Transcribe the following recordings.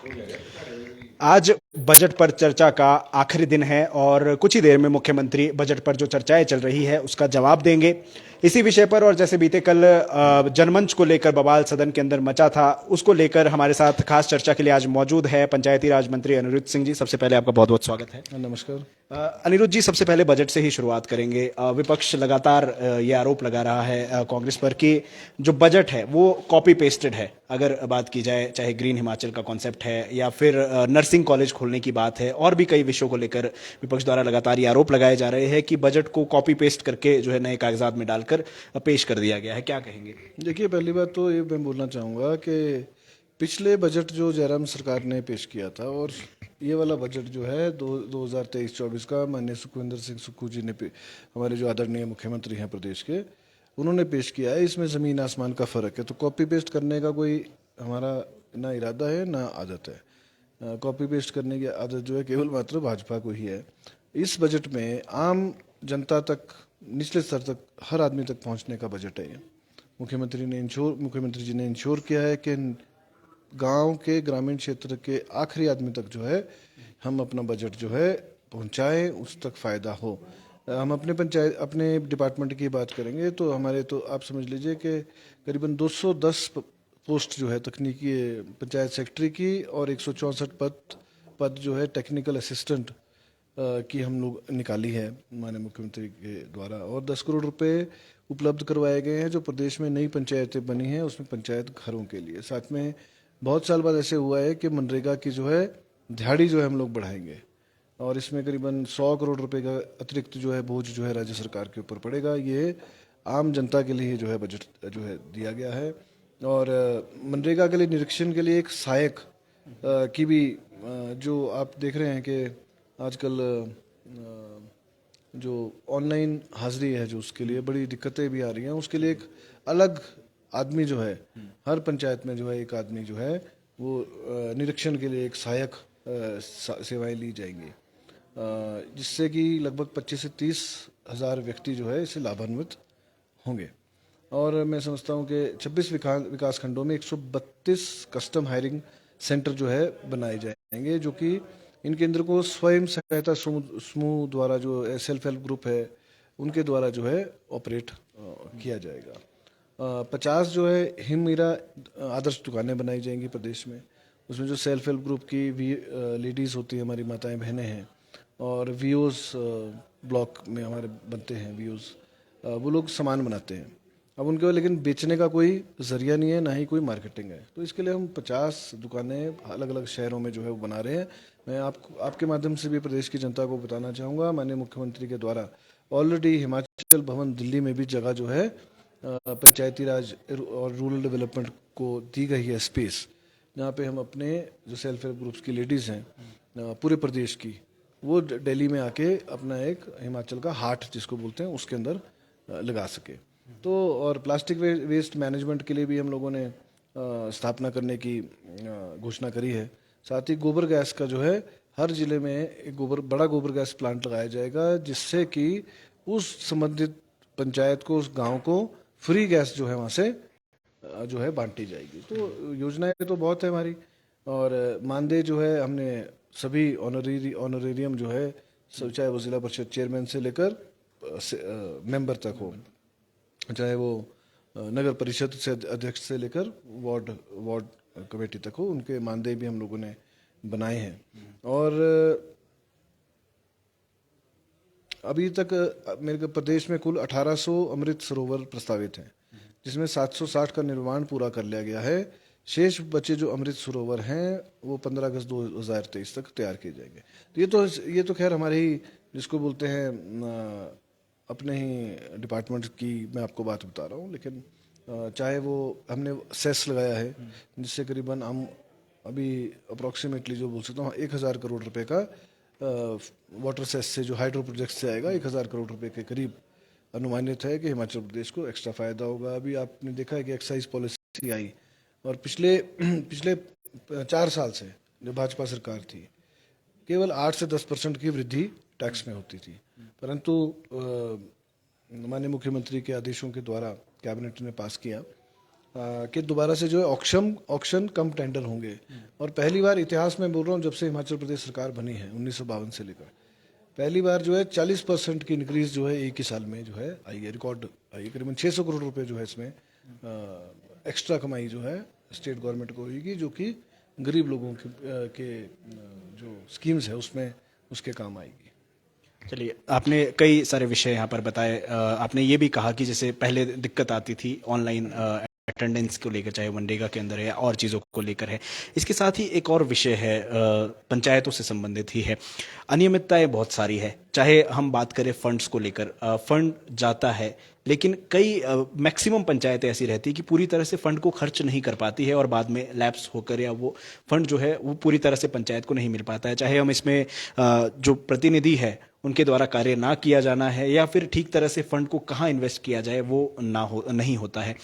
आज बजट पर चर्चा का आखिरी दिन है और कुछ ही देर में मुख्यमंत्री बजट पर जो चर्चाएं चल रही है उसका जवाब देंगे। इसी विषय पर और जैसे बीते कल जनमंच को लेकर बवाल सदन के अंदर मचा था, उसको लेकर हमारे साथ खास चर्चा के लिए आज मौजूद है पंचायती राज मंत्री अनिरुद्ध सिंह जी। सबसे पहले आपका बहुत बहुत स्वागत है। नमस्कार। अनिरुद्ध जी, सबसे पहले बजट से ही शुरुआत करेंगे। विपक्ष लगातार ये आरोप लगा रहा है कांग्रेस पर कि जो बजट है वो कॉपी पेस्टेड है। अगर बात की जाए, चाहे ग्रीन हिमाचल का कॉन्सेप्ट है या फिर नर्सिंग कॉलेज खोलने की बात है, और भी कई विषयों को लेकर विपक्ष द्वारा लगातार ये आरोप लगाए जा रहे हैं कि बजट को कॉपी पेस्ट करके जो है नए कागजात में डालकर पेश कर दिया गया है। क्या कहेंगे? देखिए, पहली बात तो ये मैं बोलना चाहूँगा कि पिछले बजट जो जयराम सरकार ने पेश किया था और ये वाला बजट जो है 2023-24 का माननीय सुखविंदर सिंह सुक्खू जी ने हमारे जो आदरणीय मुख्यमंत्री हैं प्रदेश के, उन्होंने पेश किया है। इसमें ज़मीन आसमान का फ़र्क है। तो कॉपी पेस्ट करने का कोई हमारा ना इरादा है ना आदत है। कॉपी पेस्ट करने की आदत जो है केवल मात्र भाजपा को ही है। इस बजट में आम जनता तक, निचले स्तर तक, हर आदमी तक पहुंचने का बजट है ये। मुख्यमंत्री जी ने इंश्योर किया है कि गांव के, ग्रामीण क्षेत्र के आखिरी आदमी तक जो है हम अपना बजट जो है पहुंचाएं, उस तक फ़ायदा हो। हम अपने डिपार्टमेंट की बात करेंगे तो हमारे, तो आप समझ लीजिए कि करीबन 210 पोस्ट जो है तकनीकी पंचायत सेक्रेटरी की और 164 पद जो है टेक्निकल असिस्टेंट की हम लोग निकाली है माननीय मुख्यमंत्री के द्वारा। और 10 करोड़ रुपए उपलब्ध करवाए गए हैं जो प्रदेश में नई पंचायतें बनी हैं उसमें पंचायत घरों के लिए। साथ में बहुत साल बाद ऐसे हुआ है कि मनरेगा की जो है दिहाड़ी जो है हम लोग बढ़ाएंगे और इसमें करीबन 100 करोड़ रुपए का अतिरिक्त जो है बोझ जो है राज्य सरकार के ऊपर पड़ेगा। ये आम जनता के लिए जो है बजट जो है दिया गया है। और मनरेगा के लिए निरीक्षण के लिए एक सहायक की भी जो आप देख रहे हैं कि आजकल जो ऑनलाइन हाजिरी है जो उसके लिए बड़ी दिक्कतें भी आ रही हैं, उसके लिए एक अलग आदमी जो है हर पंचायत में जो है एक आदमी जो है वो निरीक्षण के लिए एक सहायक सेवाएं ली जाएंगी, जिससे कि लगभग 25 से 30 हज़ार व्यक्ति जो है इससे लाभान्वित होंगे। और मैं समझता हूँ कि 26 विकास खंडों में 132 कस्टम हायरिंग सेंटर जो है बनाए जाएंगे, जो कि इन केंद्र को स्वयं सहायता समूह द्वारा, जो सेल्फ हेल्प ग्रुप है उनके द्वारा जो है ऑपरेट किया जाएगा। 50 जो है हिम मीरा आदर्श दुकानें बनाई जाएंगी प्रदेश में। उसमें जो सेल्फ हेल्प ग्रुप की लेडीज़ होती हैं, हमारी माताएं बहनें हैं, और वीओज़ ब्लॉक में हमारे बनते हैं वीओज़, वो लोग सामान बनाते हैं। अब उनके लेकिन बेचने का कोई जरिया नहीं है, ना ही कोई मार्केटिंग है। तो इसके लिए हम 50 दुकानें अलग अलग शहरों में जो है वो बना रहे हैं। मैं आपके माध्यम से भी प्रदेश की जनता को बताना चाहूँगा, माननीय मुख्यमंत्री के द्वारा ऑलरेडी हिमाचल भवन दिल्ली में भी जगह जो है पंचायती राज और रूरल डेवलपमेंट को दी गई है स्पेस, जहाँ पे हम अपने जो सेल्फ हेल्प ग्रुप्स की लेडीज़ हैं पूरे प्रदेश की, वो दिल्ली में आके अपना एक हिमाचल का हाट जिसको बोलते हैं उसके अंदर लगा सके। तो और प्लास्टिक वेस्ट मैनेजमेंट के लिए भी हम लोगों ने स्थापना करने की घोषणा करी है। साथ ही गोबर गैस का जो है हर जिले में एक बड़ा गोबर गैस प्लांट लगाया जाएगा, जिससे कि उस संबंधित पंचायत को, उस गांव को फ्री गैस जो है वहाँ से जो है बांटी जाएगी। तो योजनाएं तो बहुत है हमारी। और मानदेय जो है हमने सभी ऑनरेरियम जो है, चाहे वो जिला परिषद चेयरमैन से लेकर मेंबर तक हो, चाहे वो नगर परिषद से अध्यक्ष से लेकर वार्ड कमेटी तक हो, उनके मानदेय भी हम लोगों ने बनाए हैं। और अभी तक मेरे प्रदेश में कुल 1800 अमृत सरोवर प्रस्तावित हैं, जिसमें 760 का निर्माण पूरा कर लिया गया है। शेष बचे जो अमृत सरोवर हैं वो 15 अगस्त 2023 तक तैयार किए जाएंगे। तो ये तो खैर हमारे ही, जिसको बोलते हैं अपने ही डिपार्टमेंट की मैं आपको बात बता रहा हूँ। लेकिन चाहे वो हमने सेस लगाया है, जिससे करीबन हम अभी अप्रॉक्सीमेटली जो बोल सकता हूँ 1000 करोड़ रुपए का वाटर सेस से, जो हाइड्रो प्रोजेक्ट से आएगा, 1000 करोड़ रुपए के करीब अनुमानित है कि हिमाचल प्रदेश को एक्स्ट्रा फायदा होगा। अभी आपने देखा है कि एक्साइज पॉलिसी आई, और पिछले पिछले 4 साल से जो भाजपा सरकार थी, केवल 8 से 10% की वृद्धि टैक्स में होती थी। परंतु माननीय मुख्यमंत्री के आदेशों के द्वारा कैबिनेट ने पास किया कि दोबारा से जो है ऑक्शन ऑक्शन कम टेंडर होंगे। और पहली बार इतिहास में बोल रहा हूँ, जब से हिमाचल प्रदेश सरकार बनी है 1952 से लेकर, पहली बार जो है 40% की इंक्रीज जो है एक ही साल में जो है आई है, रिकॉर्ड आई है। करीबन 600 करोड़ रुपए जो है इसमें एक्स्ट्रा कमाई जो है स्टेट गवर्नमेंट को होगी, जो कि गरीब लोगों जो स्कीम्स है उसमें उसके काम आएगी। चलिए, आपने कई सारे विषय यहाँ पर बताए। आपने ये भी कहा कि जैसे पहले दिक्कत आती थी ऑनलाइन अटेंडेंस को लेकर, चाहे मनरेगा के अंदर है या और चीज़ों को लेकर है। इसके साथ ही एक और विषय है, पंचायतों से संबंधित ही है। अनियमितताएं बहुत सारी है, चाहे हम बात करें फंड्स को लेकर। फंड जाता है, लेकिन कई मैक्सिमम पंचायतें ऐसी रहती है कि पूरी तरह से फंड को खर्च नहीं कर पाती है और बाद में लैप्स होकर या वो फंड जो है वो पूरी तरह से पंचायत को नहीं मिल पाता है। चाहे हम इसमें जो प्रतिनिधि है उनके द्वारा कार्य ना किया जाना है, या फिर ठीक तरह से फंड को कहाँ इन्वेस्ट किया जाए वो नहीं होता है।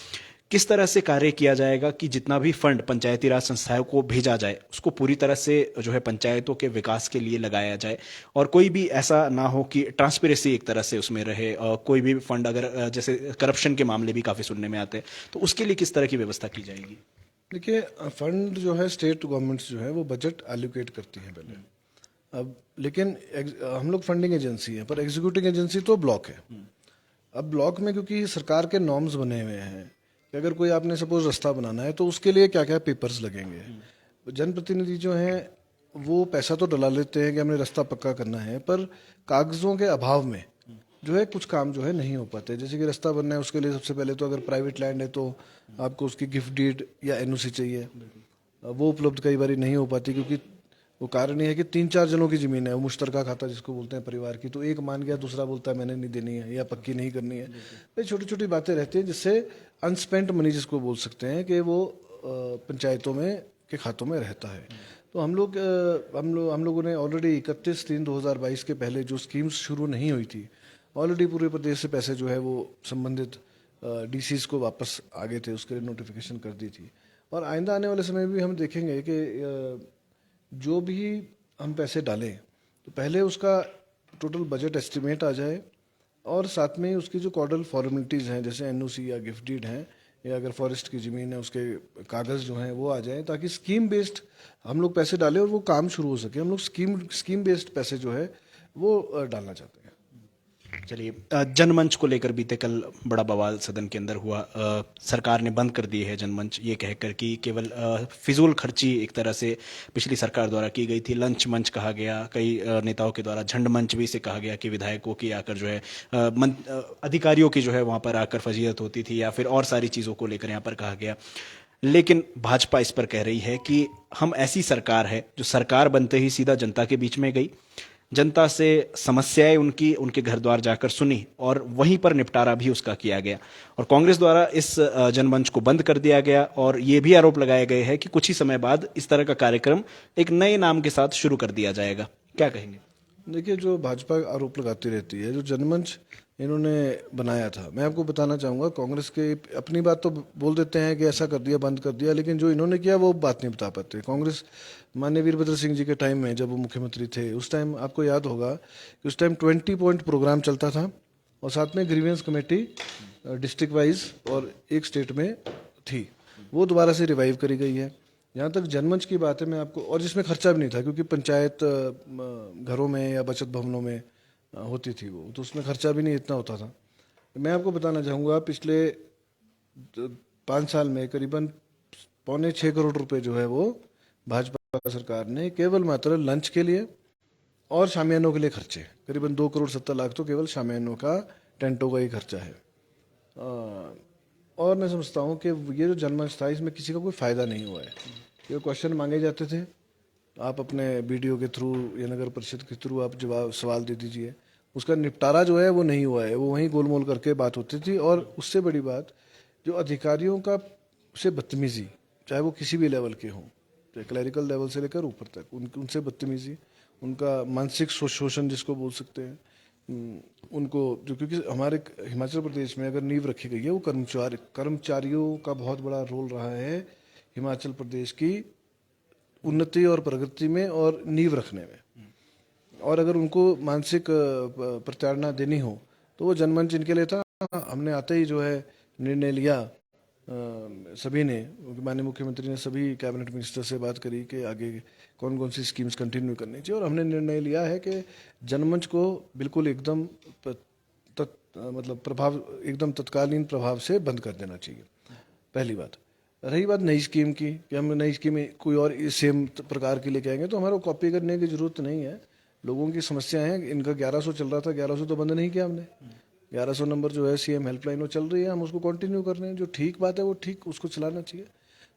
किस तरह से कार्य किया जाएगा कि जितना भी फंड पंचायती राज संस्थाओं को भेजा जाए उसको पूरी तरह से जो है पंचायतों के विकास के लिए लगाया जाए, और कोई भी ऐसा ना हो कि ट्रांसपेरेंसी एक तरह से उसमें रहे। कोई भी फंड अगर जैसे करप्शन के मामले भी काफ़ी सुनने में आते हैं, तो उसके लिए किस तरह की व्यवस्था की जाएगी? देखिए, फंड जो है स्टेट गवर्नमेंट्स जो है वो बजट एलोकेट करती है पहले। अब लेकिन हम लोग फंडिंग एजेंसी है, पर एग्जीक्यूटिंग एजेंसी तो ब्लॉक है। अब ब्लॉक में क्योंकि सरकार के नॉर्म्स बने हुए हैं कि अगर कोई आपने सपोज रास्ता बनाना है तो उसके लिए क्या क्या पेपर्स लगेंगे। जनप्रतिनिधि जो हैं वो पैसा तो डला लेते हैं कि हमने रास्ता पक्का करना है, पर कागजों के अभाव में जो है कुछ काम जो है नहीं हो पाते। जैसे कि रास्ता बनना है, उसके लिए सबसे पहले तो अगर प्राइवेट लैंड है तो आपको उसकी गिफ्ट डीड या एनओसी चाहिए। वो उपलब्ध कई बार नहीं हो पाती, क्योंकि वो कारण ये है कि 3-4 जनों की जमीन है, वो मुश्तरका खाता जिसको बोलते हैं परिवार की, तो एक मान गया, दूसरा बोलता है मैंने नहीं देनी है या पक्की नहीं करनी है। तो छोटी छोटी बातें रहती हैं जिससे अनस्पेंट मनी जिसको बोल सकते हैं कि वो पंचायतों में के खातों में रहता है। तो हम लोगों ने ऑलरेडी 31/3/2022 के पहले जो स्कीम्स शुरू नहीं हुई थी, ऑलरेडी पूरे प्रदेश से पैसे जो है वो संबंधित डीसीज को वापस आ गए थे, उसके लिए नोटिफिकेशन कर दी थी। और आइंदा आने वाले समय में भी हम देखेंगे कि जो भी हम पैसे डालें तो पहले उसका टोटल बजट एस्टिमेट आ जाए, और साथ में ही उसकी जो कॉर्डल फॉर्मेलिटीज़ हैं जैसे एनओसी या गिफ्ट डीड हैं, या अगर फॉरेस्ट की ज़मीन है उसके कागज़ जो हैं वो आ जाएं, ताकि स्कीम बेस्ड हम लोग पैसे डालें और वो काम शुरू हो सके। हम लोग स्कीम बेस्ड पैसे जो है वो डालना चाहते हैं। चलिए, जनमंच को लेकर बीते कल बड़ा बवाल सदन के अंदर हुआ। सरकार ने बंद कर दी है जनमंच, ये कहकर कि केवल फिजूल खर्ची एक तरह से पिछली सरकार द्वारा की गई थी। लंच मंच कहा गया, कई नेताओं के द्वारा झंड मंच भी से कहा गया कि विधायकों की आकर जो है अधिकारियों की जो है वहाँ पर आकर फजीहत होती थी, या फिर और सारी चीज़ों को लेकर यहाँ पर कहा गया। लेकिन भाजपा इस पर कह रही है कि हम ऐसी सरकार है जो सरकार बनते ही सीधा जनता के बीच में गई, जनता से समस्याएं उनके घर द्वार जाकर सुनी और वहीं पर निपटारा भी उसका किया गया। और कांग्रेस द्वारा इस जनमंच को बंद कर दिया गया, और ये भी आरोप लगाए गए हैं कि कुछ ही समय बाद इस तरह का कार्यक्रम एक नए नाम के साथ शुरू कर दिया जाएगा। क्या कहेंगे? देखिए, जो भाजपा आरोप लगाती रहती है, जो जनमंच इन्होंने बनाया था, मैं आपको बताना चाहूँगा, कांग्रेस के अपनी बात तो बोल देते हैं कि ऐसा कर दिया, बंद कर दिया, लेकिन जो इन्होंने किया वो बात नहीं बता पाते। कांग्रेस माननीय वीरभद्र सिंह जी के टाइम में जब वो मुख्यमंत्री थे, उस टाइम आपको याद होगा कि उस टाइम 20 पॉइंट प्रोग्राम चलता था, और साथ में ग्रीवेंस कमेटी डिस्ट्रिक्ट वाइज और एक स्टेट में थी, वो दोबारा से रिवाइव करी गई है। जहाँ तक जनमंच की बात है, मैं आपको, और जिसमें खर्चा भी नहीं था, क्योंकि पंचायत घरों में या बचत भवनों में होती थी वो, तो उसमें खर्चा भी नहीं इतना होता था। मैं आपको बताना चाहूँगा, पिछले 5 साल में करीबन 6.25 करोड़ रुपए जो है वो भाजपा सरकार ने केवल मात्र लंच के लिए और शामियानों के लिए खर्चे, करीबन 2.70 करोड़ तो केवल शामियानों का, टेंटों का ही खर्चा है। और मैं समझता हूँ कि ये जो जनमंच था, इसमें किसी का कोई फ़ायदा नहीं हुआ है। ये क्वेश्चन मांगे जाते थे, आप अपने बीडीओ के थ्रू या नगर परिषद के थ्रू आप जवाब सवाल दे दीजिए, उसका निपटारा जो है वो नहीं हुआ है, वो वहीं गोलमोल करके बात होती थी। और उससे बड़ी बात, जो अधिकारियों का से बदतमीजी, चाहे वो किसी भी लेवल के हों, चाहे क्लैरिकल लेवल से लेकर ऊपर तक, उनसे बदतमीजी, उनका मानसिक शोषण जिसको बोल सकते हैं, उनको जो, क्योंकि हमारे हिमाचल प्रदेश में अगर नींव रखी गई है, वो कर्मचारियों का बहुत बड़ा रोल रहा है हिमाचल प्रदेश की उन्नति और प्रगति में और नींव रखने में। और अगर उनको मानसिक प्रताड़ना देनी हो तो वो जनमंच इनके लिए था। हमने आते ही जो है निर्णय लिया सभी ने, माननीय मुख्यमंत्री ने सभी कैबिनेट मिनिस्टर से बात करी कि आगे कौन कौन सी स्कीम्स कंटिन्यू करनी चाहिए, और हमने निर्णय लिया है कि जनमंच को बिल्कुल एकदम मतलब प्रभाव, एकदम तत्कालीन प्रभाव से बंद कर देना चाहिए। पहली बात। रही बात नई स्कीम की, कि हम नई स्कीम कोई और सेम प्रकार की लेके आएंगे, तो हमारा कॉपी करने की जरूरत नहीं है। लोगों की समस्या है, इनका 1100 चल रहा था, 1100 तो बंद नहीं किया हमने। 1100 नंबर जो है सीएम हेल्पलाइन वो चल रही है, हम उसको कंटिन्यू कर रहे हैं। जो ठीक बात है वो ठीक उसको चलाना चाहिए।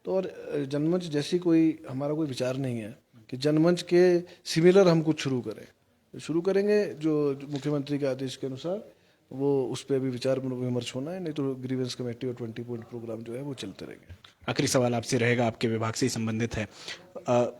तो और जनमंच जैसी कोई हमारा कोई विचार नहीं है कि जनमंच के सिमिलर हम कुछ शुरू करेंगे जो मुख्यमंत्री के आदेश के अनुसार, वो उस पर अभी विचार विमर्श होना है, नहीं तो ग्रीवेंस कमेटी और 20 पॉइंट प्रोग्राम जो है वो चलते रहेंगे। आखिरी सवाल आपसे रहेगा, आपके विभाग से ही संबंधित है।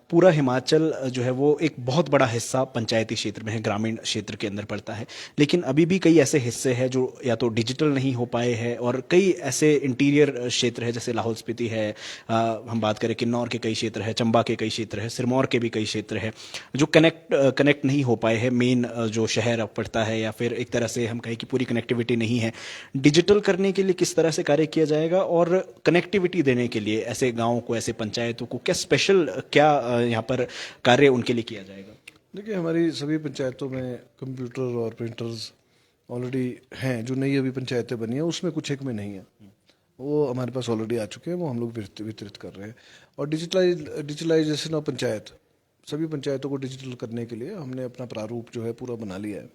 पूरा हिमाचल जो है वो एक बहुत बड़ा हिस्सा पंचायती क्षेत्र में है, ग्रामीण क्षेत्र के अंदर पड़ता है, लेकिन अभी भी कई ऐसे हिस्से हैं जो या तो डिजिटल नहीं हो पाए हैं, और कई ऐसे इंटीरियर क्षेत्र है, जैसे लाहौल स्पीति है, हम बात करें किन्नौर के कई क्षेत्र है, चंबा के कई क्षेत्र है, सिरमौर के भी कई क्षेत्र है, जो कनेक्ट नहीं हो पाए हैं मेन जो शहर अब पड़ता है, या फिर एक तरह से हम कहें कि पूरी कनेक्टिविटी नहीं है। डिजिटल करने के लिए किस तरह से कार्य किया जाएगा, और कनेक्टिविटी देने के लिए ऐसे गाँव को, ऐसे पंचायतों को क्या स्पेशल, क्या यहाँ पर कार्य उनके लिए किया जाएगा? देखिए, हमारी सभी पंचायतों में कंप्यूटर और प्रिंटर्स ऑलरेडी हैं। जो नई अभी पंचायतें बनी हैं उसमें कुछ एक में नहीं है, वो हमारे पास ऑलरेडी आ चुके हैं, वो हम लोग वितरित कर रहे हैं। और डिजिटलाइजेशन ऑफ पंचायत, सभी पंचायतों को डिजिटल करने के लिए हमने अपना प्रारूप जो है पूरा बना लिया है।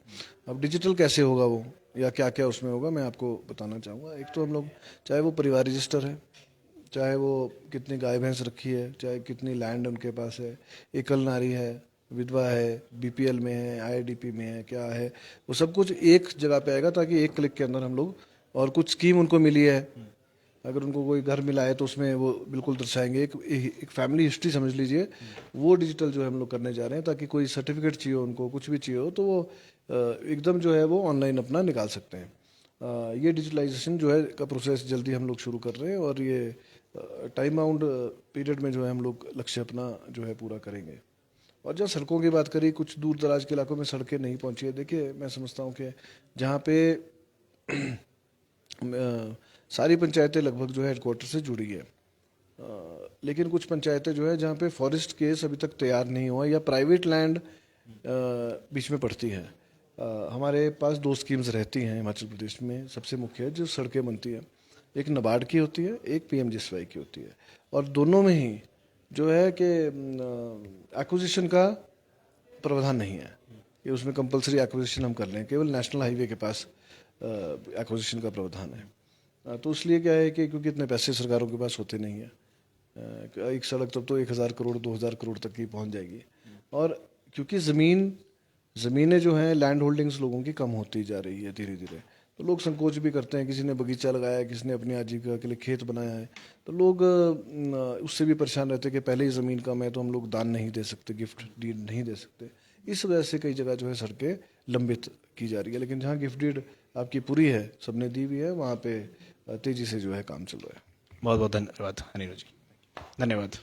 अब डिजिटल कैसे होगा वो, या क्या क्या उसमें होगा, मैं आपको बताना चाहूँगा। एक तो हम लोग, चाहे वो परिवार रजिस्टर है, चाहे वो कितनी गाय भैंस रखी है, चाहे कितनी लैंड उनके पास है, एकल नारी है, विधवा है, बीपीएल में है, आईआईडीपी में है, क्या है, वो सब कुछ एक जगह पे आएगा, ताकि एक क्लिक के अंदर हम लोग, और कुछ स्कीम उनको मिली है, अगर उनको कोई घर मिला है तो उसमें वो बिल्कुल दर्शाएंगे। एक फैमिली हिस्ट्री समझ लीजिए, वो डिजिटल जो है हम लोग करने जा रहे हैं, ताकि कोई सर्टिफिकेट चाहिए उनको, कुछ भी चाहिए हो, तो वो एकदम जो है वो ऑनलाइन अपना निकाल सकते हैं। ये डिजिटलाइजेशन जो है का प्रोसेस जल्दी हम लोग शुरू कर रहे हैं, और ये टाइम बाउंड पीरियड में जो है हम लोग लक्ष्य अपना जो है पूरा करेंगे। और जब सड़कों की बात करी, कुछ दूर दराज के इलाकों में सड़कें नहीं पहुंची है। देखिए, मैं समझता हूँ कि जहाँ पे सारी पंचायतें लगभग जो है हेडक्वार्टर से जुड़ी है, लेकिन कुछ पंचायतें जो है जहाँ पे फॉरेस्ट केस अभी तक तैयार नहीं हुआ, या प्राइवेट लैंड बीच में पड़ती है। हमारे पास 2 स्कीम्स रहती हैं हिमाचल प्रदेश में, सबसे मुख्य है जो सड़कें बनती है, एक नाबार्ड की होती है, एक पीएमजीएसवाई की होती है। और दोनों में ही जो है कि एक्विजिशन का प्रावधान नहीं है, कि उसमें कंपलसरी एक्विजिशन हम कर लें, केवल नेशनल हाईवे के पास एक्विजिशन का प्रावधान है। तो इसलिए क्या है कि क्योंकि इतने पैसे सरकारों के पास होते नहीं है, एक सड़क तब तो 1000 करोड़ 2000 करोड़ तक की पहुंच जाएगी। और क्योंकि ज़मीनें जो हैं, लैंड होल्डिंग्स लोगों की कम होती जा रही है धीरे धीरे, तो लोग संकोच भी करते हैं। किसी ने बगीचा लगाया है, किसी ने अपनी आजीविका के लिए खेत बनाया है, तो लोग उससे भी परेशान रहते हैं कि पहले ही ज़मीन कम है तो हम लोग दान नहीं दे सकते, गिफ्ट डीड नहीं दे सकते। इस वजह से कई जगह जो है सड़कें लंबित की जा रही है, लेकिन जहाँ गिफ्ट डीड आपकी पूरी है, सबने दी भी है, वहाँ पे तेज़ी से जो है काम चल रहा है। बहुत बहुत धन्यवाद अनिरुद्ध जी, धन्यवाद।